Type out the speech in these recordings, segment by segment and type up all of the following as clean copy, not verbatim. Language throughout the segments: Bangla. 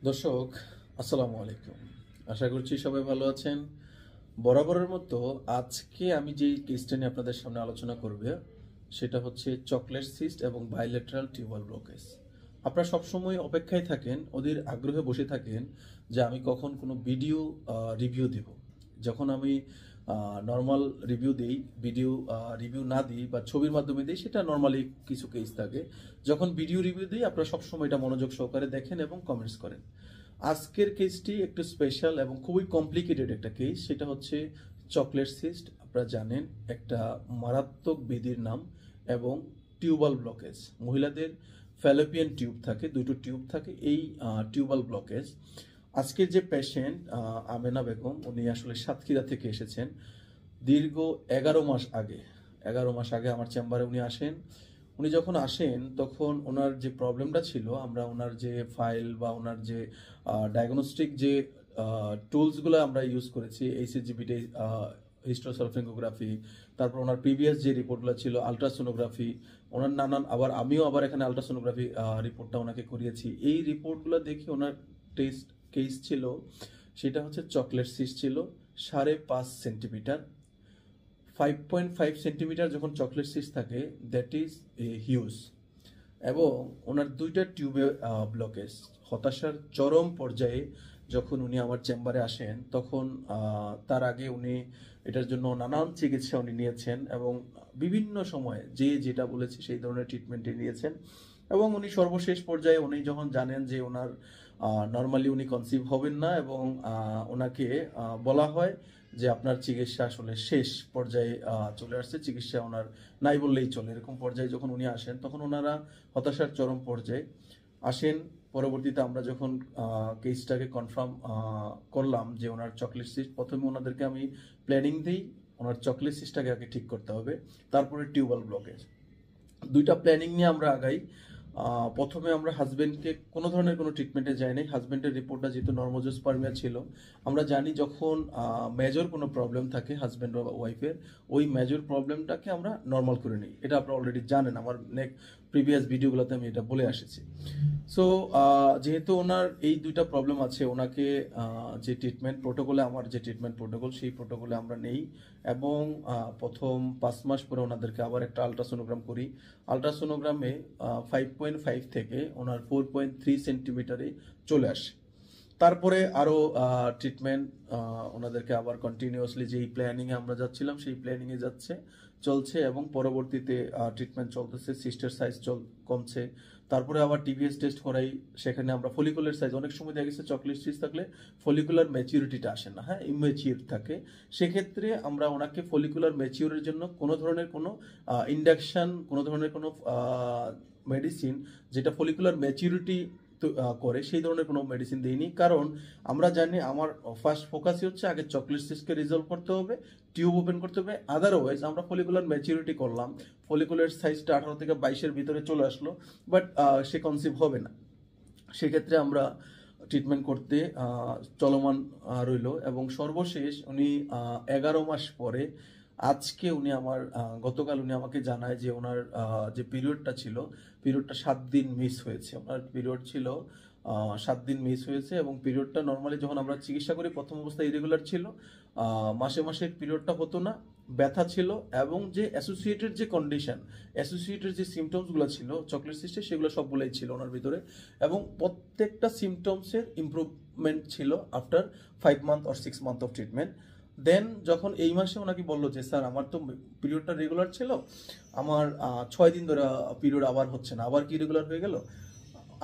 দর্শক, আসসালামু আলাইকুম। আশা করছি সবাই ভালো আছেন। বরাবরের মতো আজকে আমি যে কেসটা নিয়ে আপনাদের সামনে আলোচনা করব সেটা হচ্ছে চকলেট সিস্ট এবং বাইলেটারাল টিউবাল ব্লকেজ। আপনারা সবসময় অপেক্ষায় থাকেন, ওদের আগ্রহে বসে থাকেন যে আমি কখন কোনো ভিডিও রিভিউ দেব। যখন আমি নর্মাল রিভিউ দিই, ভিডিও রিভিউ না দিই বা ছবির মাধ্যমে দিই, সেটা নর্মালি কিছু কেস থাকে। যখন ভিডিও রিভিউ দিই আপনারা সবসময় এটা মনোযোগ সহকারে দেখেন এবং কমেন্টস করেন। আজকের কেসটি একটু স্পেশাল এবং খুবই কমপ্লিকেটেড একটা কেস। সেটা হচ্ছে চকলেট সিস্ট। আপনারা জানেন একটা মারাত্মক ব্যাধির নাম, এবং টিউবাল ব্লকেজ। মহিলাদের ফ্যালোপিয়ান টিউব থাকে, দুটো টিউব থাকে, এই টিউবাল ব্লকেজ। আজকের যে পেশেন্ট আমেনা বেগম, উনি আসলে সাতক্ষীরা থেকে এসেছেন। দীর্ঘ 11 মাস আগে আমার চেম্বারে উনি আসেন। উনি যখন আসেন তখন ওনার যে প্রবলেমটা ছিল, আমরা ওনার যে ফাইল বা ওনার যে ডায়াগনস্টিক যে টুলসগুলো আমরা ইউজ করেছি, এইচএসজিপিটি, হিস্টোসালফিঙ্গোগ্রাফি, তারপর ওনার প্রিভিয়াস যে রিপোর্টগুলো ছিল, আলট্রাসোনোগ্রাফি, ওনার নানান, আমিও এখানে আলট্রাসোনোগ্রাফি রিপোর্টটা ওনাকে করিয়েছি। এই রিপোর্টগুলো দেখে ওনার টেস্ট কেস ছিল, সেটা হচ্ছে চকলেট সিস্ট ছিল 5.5 সেন্টিমিটার। 5.5 সেন্টিমিটার যখন চকলেট সিস্ট থাকে, দ্যাট ইজ হিউজ। এবং ওনার দুইটা টিউবে ব্লকেজ। হতাশার চরম পর্যায়ে যখন উনি আমার চেম্বারে আসেন, তখন তার আগে উনি এটার জন্য নানান চিকিৎসা উনি নিয়েছেন, এবং বিভিন্ন সময়ে যে যেটা বলেছে সেই ধরনের ট্রিটমেন্টে নিয়েছেন। এবং উনি সর্বশেষ পর্যায়ে উনি যখন জানেন যে ওনার নর্মালি উনি কনসিভ হবেন না, এবং ওনাকে বলা হয় যে আপনার চিকিৎসা আসলে শেষ পর্যায়ে চলে আসছে, চিকিৎসা ওনার নাই বললেই চলে, এরকম পর্যায়ে যখন উনি আসেন তখন ওনারা হতাশার চরম পর্যায়ে আসেন। পরবর্তীতে আমরা যখন কেসটাকে কনফার্ম করলাম যে ওনার চকলেট সিস্ট, প্রথমে ওনাদেরকে আমি প্ল্যানিং দিই, ওনার চকলেট সিস্টটাকে আগে ঠিক করতে হবে, তারপরে টিউবাল ব্লকেজ। দুইটা প্ল্যানিং নিয়ে আমরা আগাই। প্রথমে আমরা হাজবেন্ডকে কোনো ধরনের কোনো ট্রিটমেন্টে যাই নাই। হাজবেন্ডের রিপোর্টটা যেহেতু নর্মোজোস্পার্মিয়া ছিল, আমরা জানি যখন মেজর কোনো প্রবলেম থাকে হাজবেন্ড বা ওয়াইফের, ওই মেজর প্রবলেমটাকে আমরা নর্মাল করে নিই। এটা আপনারা অলরেডি জানেন, আমার প্রিভিয়াস ভিডিওগুলোতে আমি এটা বলে এসেছি। সো যেহেতু ওনার এই দুইটা প্রবলেম আছে, ওনাকে যে ট্রিটমেন্ট প্রোটোকলে, আমার যে ট্রিটমেন্ট প্রোটোকল, সেই প্রোটোকলে আমরা নেই। এবং প্রথম 5 মাস পরে ওনাদেরকে আবার একটা আলট্রাসোনোগ্রাম করি। আলট্রাসোনোগ্রামে 5.5 থেকে ওনার 4.3 সেন্টিমিটারে চলে আসে। তারপরে আরও ট্রিটমেন্ট ওনাদেরকে আবার কন্টিনিউয়াসলি যেই প্ল্যানিংয়ে আমরা যাচ্ছিলাম সেই প্ল্যানিংয়ে চলছে, এবং পরবর্তীতে ট্রিটমেন্ট চলতেছে। সিস্টের সাইজ কমছে। তারপরে আবার টিভিএস টেস্ট করাই, সেখানে আমরা ফলিকুলার সাইজ, অনেক সময় দেখা গেছে চকলেট সিস্ট থাকলে ফলিকুলার ম্যাচিউরিটিটা আসে না, হ্যাঁ, ইম্যাচিউর থাকে। সেক্ষেত্রে আমরা ওনাকে ফলিকুলার ম্যাচিউরের জন্য কোনো ধরনের কোনো ইন্ডাকশন, কোনো ধরনের কোনো মেডিসিন যেটা ফলিকুলার ম্যাচিউরিটি করে, সেই ধরনের কোনো মেডিসিন দিইনি। কারণ আমরা জানি আমার ফার্স্ট ফোকাসই হচ্ছে আগে চকলেট সিস্টকে রিজলভ করতে হবে, টিউব ওপেন করতে হবে। আদারওয়াইজ আমরা ফলিকুলার ম্যাচিউরিটি করলাম, ফলিকুলার সাইজটা 18 থেকে 22-এর ভিতরে চলে আসলো, বাট সে কনসিভ হবে না। সেক্ষেত্রে আমরা ট্রিটমেন্ট করতে চলমান রইল। এবং সর্বশেষ উনি 11 মাস পরে আজকে উনি গতকাল উনি আমাকে জানায় যে ওনার যে পিরিয়ডটা ছিল, পিরিয়ডটা 7 দিন মিস হয়েছে। ওনার পিরিয়ড ছিল 7 দিন মিস হয়েছে, এবং পিরিয়ডটা নর্মালি যখন আমরা চিকিৎসা করি প্রথম অবস্থায় ইরেগুলার ছিল, মাসে মাসে পিরিয়ডটা হতো না, ব্যথা ছিল, এবং যে অ্যাসোসিয়েটেড যে কন্ডিশন, অ্যাসোসিয়েটেড যে সিমটমসগুলো ছিল চকলেট সিস্টে, সেগুলো সবগুলোই ছিল ওনার ভিতরে। এবং প্রত্যেকটা সিমটমসের ইমপ্রুভমেন্ট ছিল after 5 month or 6 month of treatment. Then যখন এই মাসে ওনাকে বললো যে স্যার আমার তো পিরিয়ডটা রেগুলার ছিল, আমার 6 দিন ধরে পিরিয়ড আবার হচ্ছে না, আবার কি রেগুলার হয়ে গেল।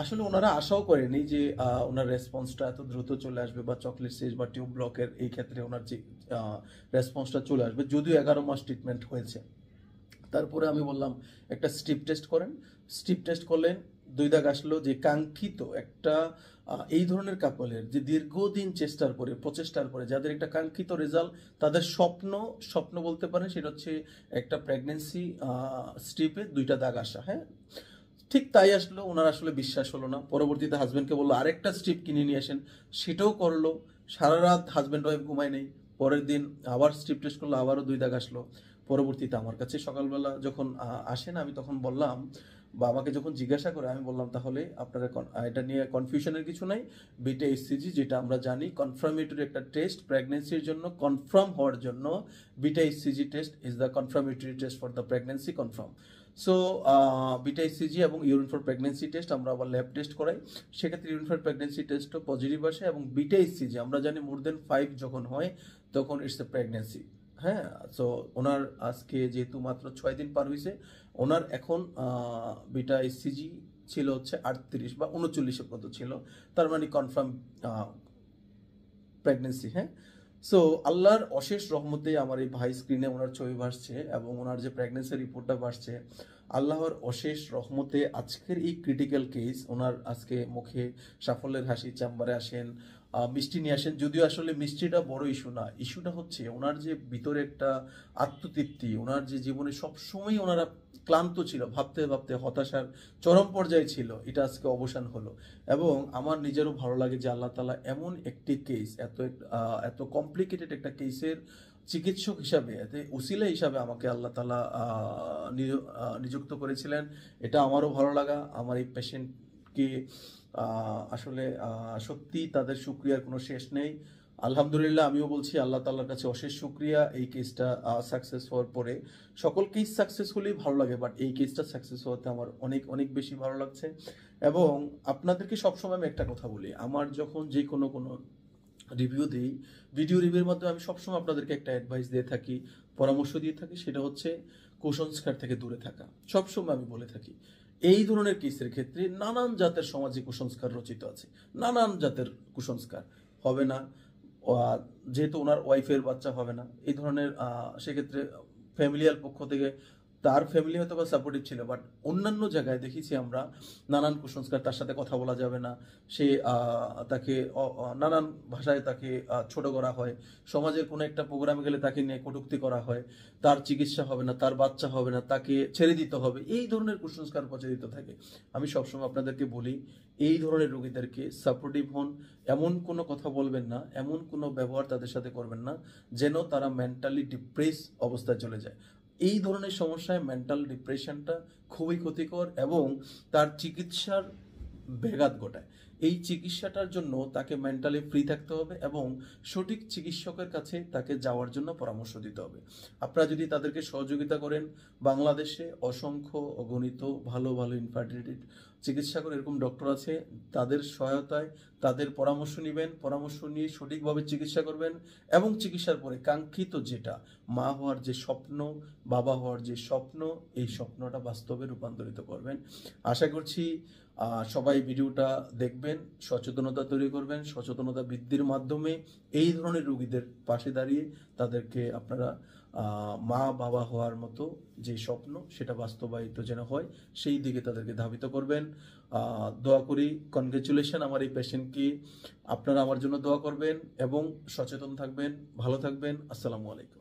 আসলে ওনারা আশাও করেনি যে ওনার রেসপন্সটা এত দ্রুত চলে আসবে, বা চকলেট সিস্ট বা টিউব ব্লকের এই ক্ষেত্রে ওনার যে রেসপন্সটা চলে আসবে, যদিও 11 মাস ট্রিটমেন্ট হয়েছে। তারপরে আমি বললাম একটা স্ট্রিপ টেস্ট করেন। স্ট্রিপ টেস্ট করলেন, 2 দাগ আসলো। যে কাঙ্ক্ষিত একটা এই ধরনের কাপলের যে দীর্ঘদিন প্রচেষ্টার পরে যাদের একটা কাঙ্ক্ষিত রেজাল্ট, তাদের স্বপ্ন বলতে পারেন, সেটা হচ্ছে একটা প্রেগনেন্সি স্ট্রিপে 2টা দাগ আসা। হ্যাঁ, ঠিক তাই আসলো। ওনার আসলে বিশ্বাস হলো না। পরবর্তীতে হাজব্যান্ডকে বললো আরেকটা স্ট্রিপ কিনে নিয়ে আসেন, সেটাও করলো। সারা রাত হাজব্যান্ড ওয়াইফ ঘুমায় নেই। পরের দিন আবার স্ট্রিপ টেস্ট করলো, আবারও 2 দাগ আসলো। পরবর্তীতে আমার কাছে সকালবেলা যখন আসেন, আমি তখন বললাম বা আমাকে যখন জিজ্ঞাসা করে আমি বললাম তাহলে আপনারা এটা নিয়ে কনফিউশনের কিছু নাই। বিটা এইচসিজি যেটা আমরা জানি কনফার্মেটরি একটা টেস্ট প্রেগনেন্সির জন্য, কনফার্ম হওয়ার জন্য beta HCG test is the confirmatory test for the pregnancy confirm. So beta HCG এবং ইউরিন ফর প্রেগনেন্সি টেস্ট আমরা আবার ল্যাব টেস্ট করাই, সেক্ষেত্রে ইউরিন ফর প্রেগনেন্সি টেস্টও পজিটিভ আসে। এবং বিটা এইচসিজি আমরা জানি মোর দেন 5 যখন হয় তখন ইটস এ প্রেগনেন্সি। হ্যাঁ, সো ওনার আজকে যেহেতু মাত্র 6 দিন পার হয়েছে, ওনার এখন বিটা এইচসিজি ছিল হচ্ছে 38 বা 39 পর্যন্ত ছিল, তার মানে কনফার্ম প্রেগনেন্সি। হ্যাঁ, সো আল্লাহর অশেষ রহমতে আমার এই ভাই স্ক্রিনে ওনার ছবি ভাসছে এবং ওনার যে প্রেগনেন্সি রিপোর্টটা ভাসছে, আল্লাহর অশেষ রহমতে আজকের এই ক্রিটিক্যাল কেস ওনার আজকে মুখে সাফল্যের হাসি, চেম্বারে আসেন, মিষ্টি নিয়ে আসেন। যদিও আসলে মিষ্টিটা বড় ইস্যু না, ইস্যুটা হচ্ছে ওনার যে ভিতরে একটা আত্মতৃপ্তি, ওনার যে জীবনে সবসময় ওনারা ক্লান্ত ছিল, ভাবতে ভাবতে হতাশার চরম পর্যায়ে ছিল, এটা আজকে অবসান হলো। এবং আমার নিজেরও ভালো লাগে যে আল্লাহ তাআলা এমন একটি কেস, এত কমপ্লিকেটেড একটা কেসের চিকিৎসক হিসাবে, এতে উসিলা হিসাবে আমাকে আল্লাহ তাআলা নিযুক্ত করেছিলেন। এটা আমারও ভালো লাগা। আমার এই পেশেন্টকে আসলে সত্যি তাদের শুকরিয়ার কোনো শেষ নেই। আলহামদুলিল্লাহ, আমিও বলছি আল্লাহ তাআলার কাছে অশেষ শুকরিয়া। এই কেসটা সাকসেস হওয়ার পরে, সকল কেস সাকসেস হলেই ভালো লাগে, বাট এই কেসটা সাকসেস হওয়াতে আমার অনেক অনেক বেশি ভালো লাগছে। এবং আপনাদেরকে সবসময় আমি একটা কথা বলি, আমার যখন যে কোনো রিভিউ দিই, ভিডিও রিভিউর মাধ্যমে আমি সবসময় আপনাদেরকে একটা অ্যাডভাইস দিয়ে থাকি, পরামর্শ দিয়ে থাকি, সেটা হচ্ছে কুসংস্কার থেকে দূরে থাকা। সবসময় আমি বলে থাকি এই ধরনের কেসের ক্ষেত্রে নানান জাতের সমাজে কুসংস্কার রচিত আছে, নানান জাতের কুসংস্কার হবে না। যেহেতু ওনার ওয়াইফের বাচ্চা হবে না, এই ধরনের সেক্ষেত্রে ফ্যামিলিয়াল পক্ষ থেকে তার ফ্যামিলি হয়তো বা সাপোর্টিভ ছিল, বাট অন্যান্য জায়গায় দেখেছি আমরা নানান কুসংস্কার, তার সাথে কথা বলা যাবে না, সে তাকে নানান ভাষায় তাকে ছোট করা হয়, সমাজের কোনো একটা প্রোগ্রামে গেলে তাকে নিয়ে কটূক্তি করা হয়, তার চিকিৎসা হবে না, তার বাচ্চা হবে না, তাকে ছেড়ে দিতে হবে, এই ধরনের কুসংস্কার প্রচলিত থাকে। আমি সবসময় আপনাদেরকে বলি এই ধরনের রোগীদেরকে সাপোর্টিভ হন, এমন কোনো কথা বলবেন না, এমন কোনো ব্যবহার তাদের সাথে করবেন না যেন তারা মেন্টালি ডিপ্রেস অবস্থায় চলে যায়। এই ধরনের সমস্যায় মেন্টাল ডিপ্রেশনটা খুবই ক্ষতিকর এবং তার চিকিৎসার ব্যাঘাত ঘটায়। এই চিকিৎসাটার জন্য তাকে মেন্টালি ফ্রি থাকতে হবে এবং সঠিক চিকিৎসকের কাছে তাকে যাওয়ার জন্য পরামর্শ দিতে হবে। আপনারা যদি তাদেরকে সহযোগিতা করেন, বাংলাদেশে অসংখ্য অগণিত ভালো ভালো ইনফার্টিলিটি চিকিৎসা করে এরকম ডক্টর আছে, তাদের সহায়তায় তাদের পরামর্শ নেবেন, পরামর্শ নিয়ে সঠিকভাবে চিকিৎসা করবেন এবং চিকিৎসার পরে কাঙ্ক্ষিত যেটা মা হওয়ার যে স্বপ্ন, বাবা হওয়ার যে স্বপ্ন, এই স্বপ্নটা বাস্তবে রূপান্তরিত করবেন। আশা করছি সবাই ভিডিওটা দেখবেন, সচেতনতা তৈরি করবেন, সচেতনতা বৃদ্ধির মাধ্যমে এই ধরনের রোগীদের পাশে দাঁড়িয়ে তাদেরকে আপনারা মা বাবা হওয়ার মতো যে স্বপ্ন সেটা বাস্তবায়িত যেন হয় সেই দিকে তাদেরকে ধাবিত করবেন। দোয়া করি, কনগ্রেচুলেশন আমার এই পেশেন্টকে। আপনারা আমার জন্য দোয়া করবেন এবং সচেতন থাকবেন, ভালো থাকবেন। আসসালামু আলাইকুম।